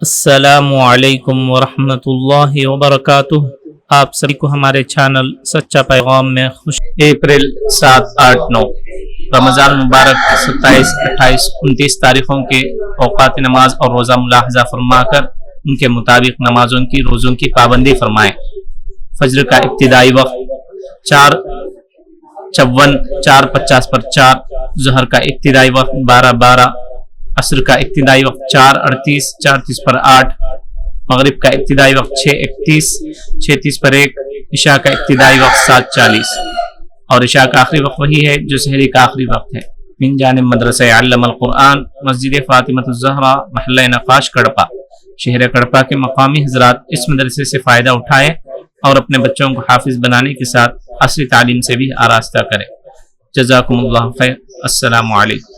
अस्सलामु अलैकुम वरहमतुल्लाहि वबरकातुह। आप सभी को हमारे चैनल सच्चा पैगाम में खुश। अप्रैल 7, 8, 9 रमज़ान मुबारक 27, 28, 29 तारीखों के औकात नमाज और रोज़ा मुलाहजा फरमाकर उनके मुताबिक नमाजों की रोज़ों की पाबंदी फरमाएँ। फजर का इब्तिदाई वक्त 4:54, 4:50 पर 4, ज़हर का इब्तिदाई वक्त 12:12, असर का इब्तिदाई वक्त 4:38, 4:30 पर 8, मगरिब का इब्तिदाई वक्त 6:31, 6:30 पर 1, इशा का इब्तिदाई वक्त 7:40 और इशा का आखिरी वक्त वही है जो सहरी का आखिरी वक्त है। मिन जानिब मदरसा अल्लमल कुरान, मस्जिद फातिमतुज़ ज़हरा, महल्ला नकाश, कड़पा। शहर कड़पा के मकामी हजरात इस मदरसे से फ़ायदा उठाएं और अपने बच्चों को हाफिज बनाने के साथ असली तालीम से भी आरास्ता करें। जज़ाकुमुल्लाह खैर। अस्सलामु अलैकुम।